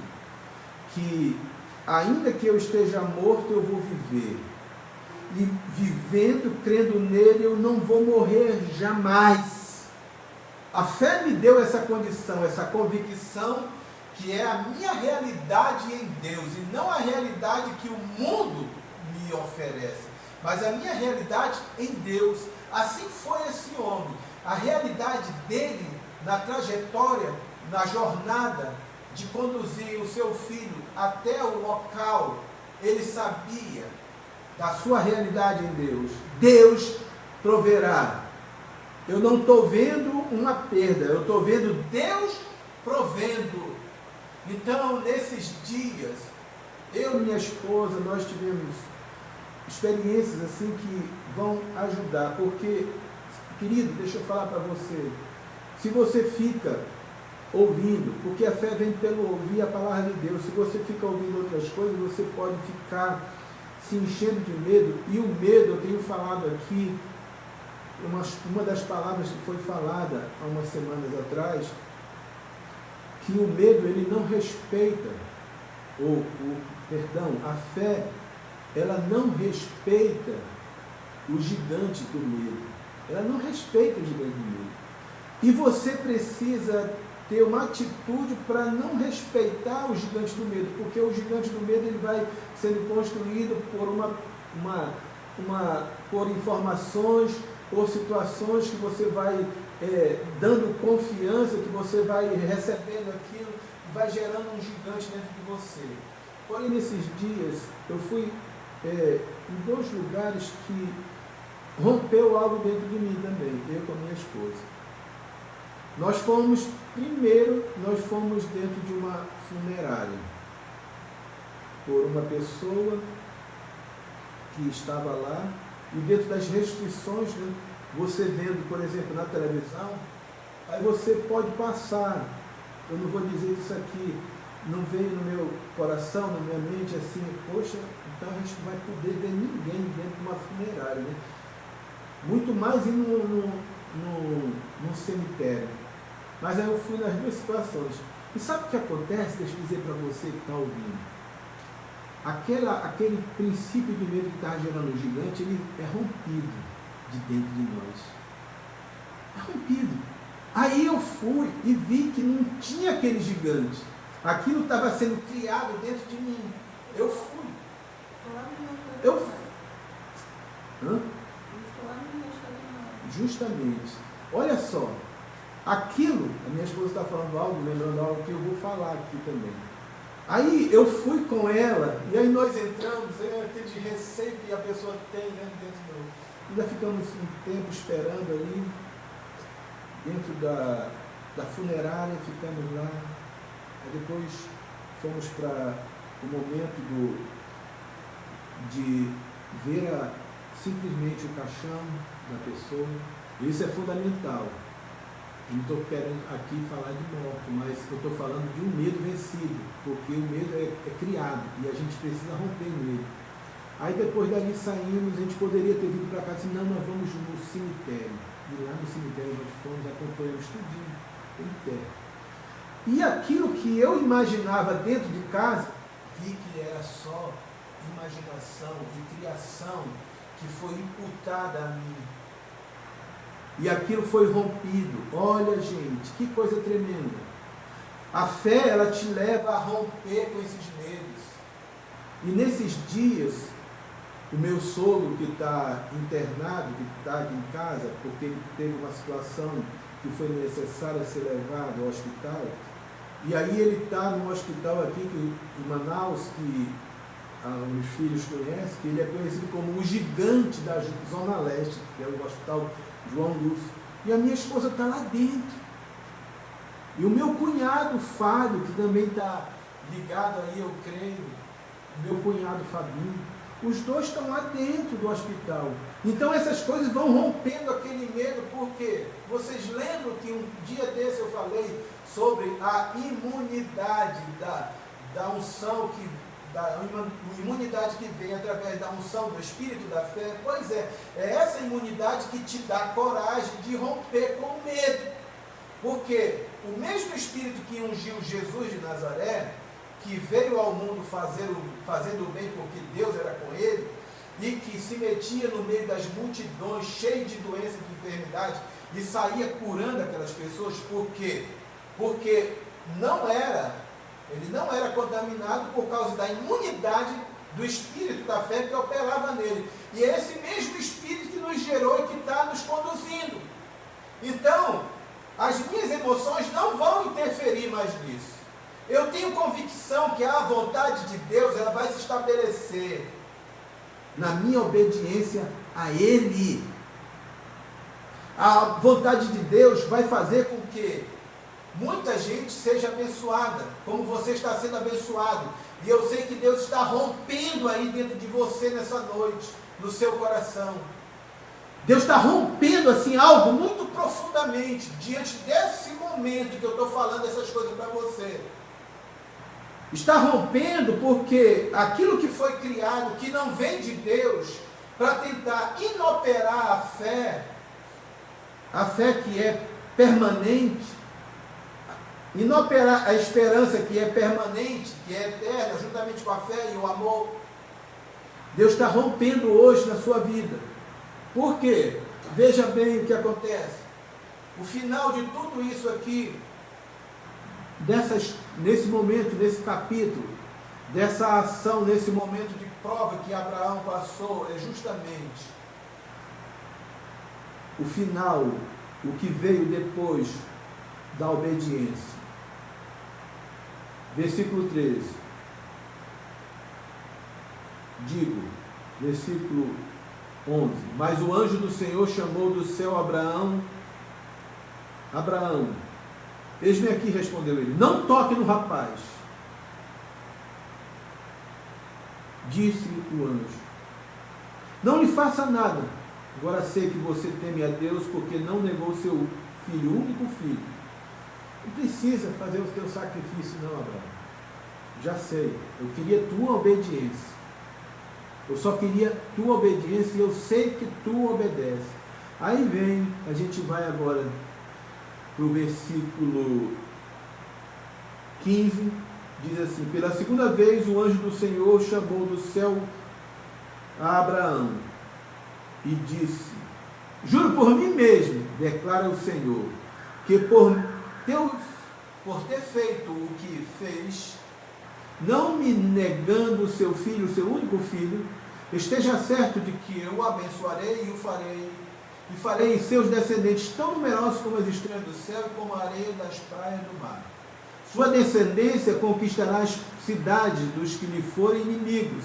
que ainda que eu esteja morto, eu vou viver. E vivendo, crendo nele, eu não vou morrer jamais. A fé me deu essa condição, essa convicção, que é a minha realidade em Deus, e não a realidade que o mundo me oferece, mas a minha realidade em Deus. Assim foi esse homem. A realidade dele, na trajetória, na jornada, de conduzir o seu filho até o local, ele sabia da sua realidade em Deus. Deus proverá. Eu não estou vendo uma perda, eu estou vendo Deus provendo. Então, nesses dias, eu e minha esposa, nós tivemos experiências assim que vão ajudar, porque, querido, deixa eu falar para você, se você fica ouvindo, porque a fé vem pelo ouvir a palavra de Deus. Se você fica ouvindo outras coisas, você pode ficar se enchendo de medo, e o medo, eu tenho falado aqui, uma das palavras que foi falada há umas semanas atrás, que o medo, ele não respeita, a fé, ela não respeita o gigante do medo. Ela não respeita o gigante do medo. E você precisa ter uma atitude para não respeitar o gigante do medo, porque o gigante do medo, ele vai sendo construído por informações, por situações que você vai dando confiança, que você vai recebendo aquilo, e vai gerando um gigante dentro de você. Porém, nesses dias, eu fui em 2 lugares que rompeu algo dentro de mim também, eu com a minha esposa. Nós fomos dentro de uma funerária, por uma pessoa que estava lá, e dentro das restrições, né, você vendo, por exemplo, na televisão, aí você pode passar, eu não vou dizer que isso aqui não veio no meu coração, na minha mente, assim, poxa, então a gente não vai poder ver ninguém dentro de uma funerária, né? Muito mais ir num cemitério. Mas aí eu fui nas 2 situações. E sabe o que acontece? Deixa eu dizer para você que está ouvindo. Aquele princípio de medo que está gerando o gigante, ele é rompido de dentro de nós. É rompido. Aí eu fui e vi que não tinha aquele gigante. Aquilo estava sendo criado dentro de mim. Eu fui. Justamente. Olha só. Aquilo, a minha esposa está falando algo, lembrando algo que eu vou falar aqui também. Aí eu fui com ela, e aí nós entramos, aquele receio que a pessoa tem, né, dentro do... Ainda ficamos um tempo esperando ali, dentro da funerária, ficamos lá. Aí depois fomos para o momento de ver simplesmente o caixão da pessoa. Isso é fundamental. Não estou querendo aqui falar de morte, mas eu estou falando de um medo vencido, porque o medo é criado e a gente precisa romper o medo. Aí depois dali saímos, a gente poderia ter vindo para cá e disse, não, nós vamos no cemitério. E lá no cemitério nós fomos, acompanhamos tudinho, em pé. E aquilo que eu imaginava dentro de casa, vi que era só imaginação e criação que foi imputada a mim. E aquilo foi rompido. Olha, gente, que coisa tremenda. A fé, ela te leva a romper com esses medos. E nesses dias, o meu sogro que está internado, que está aqui em casa, porque ele teve uma situação que foi necessária ser levado ao hospital, e aí ele está num hospital aqui em Manaus, que os filhos conhecem, que ele é conhecido como o gigante da Zona Leste, que é o Hospital João Lúcio. E a minha esposa está lá dentro. E o meu cunhado Fábio, que também está ligado aí, eu creio, meu cunhado Fabinho, os 2 estão lá dentro do hospital. Então essas coisas vão rompendo aquele medo, porque vocês lembram que um dia desse eu falei sobre a imunidade da unção da imunidade que vem através da unção do Espírito da fé? Pois é essa imunidade que te dá coragem de romper com o medo, porque o mesmo Espírito que ungiu Jesus de Nazaré, que veio ao mundo fazendo o bem porque Deus era com ele, e que se metia no meio das multidões, cheio de doença e de enfermidade, e saía curando aquelas pessoas. Por quê? Porque ele não era contaminado por causa da imunidade do Espírito da fé que operava nele. E é esse mesmo Espírito que nos gerou e que está nos conduzindo. Então, as minhas emoções não vão interferir mais nisso. Eu tenho convicção que a vontade de Deus, ela vai se estabelecer na minha obediência a Ele. A vontade de Deus vai fazer com que muita gente seja abençoada, como você está sendo abençoado. E eu sei que Deus está rompendo aí dentro de você nessa noite, no seu coração. Deus está rompendo assim algo muito profundamente diante desse momento que eu estou falando essas coisas para você. Está rompendo porque aquilo que foi criado, que não vem de Deus, para tentar inoperar a fé que é permanente, inoperar a esperança que é permanente, que é eterna, juntamente com a fé e o amor. Deus está rompendo hoje na sua vida. Por quê? Veja bem o que acontece. O final de tudo isso aqui, nesse momento, nesse capítulo, dessa ação, nesse momento de prova que Abraão passou, é justamente o final, o que veio depois da obediência. Versículo 13. Digo, versículo 11. Mas o anjo do Senhor chamou do céu Abraão. Abraão, eis-me aqui, respondeu ele. Não toque no rapaz. Disse-lhe o anjo. Não lhe faça nada. Agora sei que você teme a Deus, porque não negou seu filho, único filho. Não precisa fazer o teu sacrifício não, Abraão. Já sei. Eu queria tua obediência. Eu só queria tua obediência e eu sei que tu obedece. Aí vem, a gente vai agora para o versículo 15, diz assim: pela segunda vez o anjo do Senhor chamou do céu a Abraão e disse: juro por mim mesmo, declara o Senhor, que por ter feito o que fez, não me negando o seu filho, o seu único filho, esteja certo de que eu o abençoarei e farei em seus descendentes tão numerosos como as estrelas do céu e como a areia das praias do mar. Sua descendência conquistará as cidades dos que lhe forem inimigos,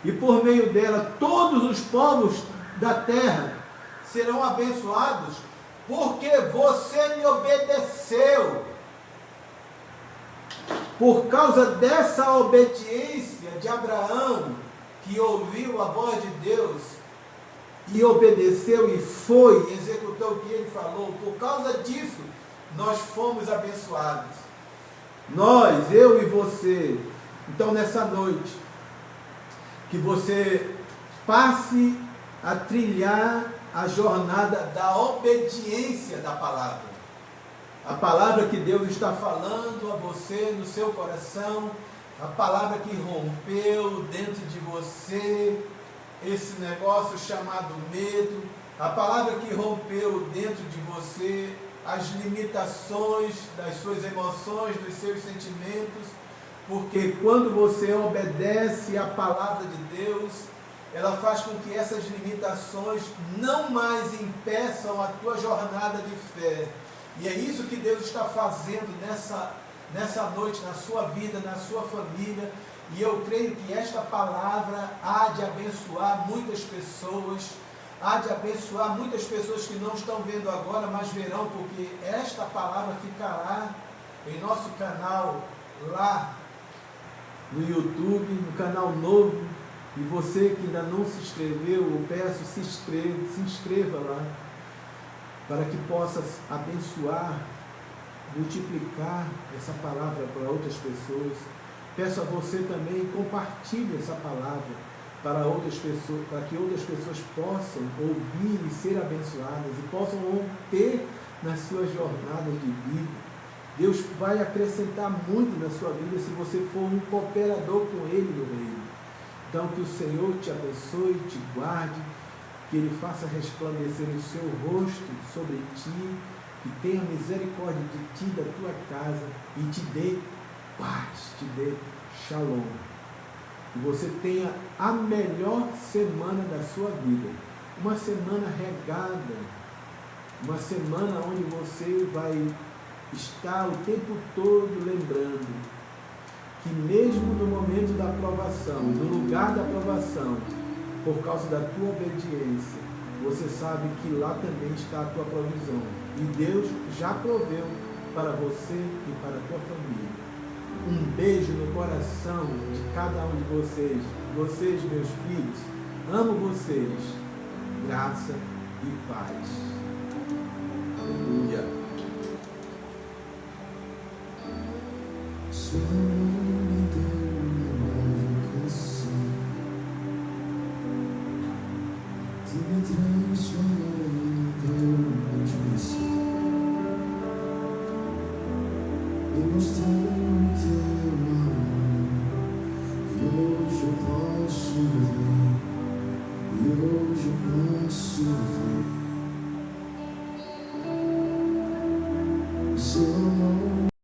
e por meio dela todos os povos da terra serão abençoados, porque você me obedeceu. Por causa dessa obediência de Abraão, que ouviu a voz de Deus e obedeceu e foi, executou o que ele falou, por causa disso nós fomos abençoados. Nós, eu e você. Então nessa noite, que você passe a trilhar a jornada da obediência da palavra. A palavra que Deus está falando a você no seu coração, a palavra que rompeu dentro de você esse negócio chamado medo, a palavra que rompeu dentro de você as limitações das suas emoções, dos seus sentimentos, porque quando você obedece à palavra de Deus, ela faz com que essas limitações não mais impeçam a tua jornada de fé. E é isso que Deus está fazendo nessa noite, na sua vida, na sua família. E eu creio que esta palavra há de abençoar muitas pessoas, que não estão vendo agora, mas verão, porque esta palavra ficará em nosso canal lá no YouTube, no canal novo. E você que ainda não se inscreveu, eu peço, se inscreva lá, para que possas abençoar, multiplicar essa palavra para outras pessoas. Peço a você também, compartilhe essa palavra para outras pessoas, para que outras pessoas possam ouvir e ser abençoadas e possam romper nas suas jornadas de vida. Deus vai acrescentar muito na sua vida se você for um cooperador com Ele no reino. Então que o Senhor te abençoe, te guarde, que Ele faça resplandecer o seu rosto sobre ti, que tenha misericórdia de ti, da tua casa, e te dê paz, te dê shalom. E você tenha a melhor semana da sua vida, uma semana regada, uma semana onde você vai estar o tempo todo lembrando que mesmo no momento da aprovação, no lugar da aprovação, por causa da tua obediência, você sabe que lá também está a tua provisão. E Deus já proveu para você e para a tua família. Um beijo no coração de cada um de vocês, meus filhos. Amo vocês. Graça e paz. Aleluia. Sua mão me deu uma nova canção que me transformou e me deu uma direção. Me mostrou que é o amor e hoje eu posso ver, e hoje eu posso ver. Seu amor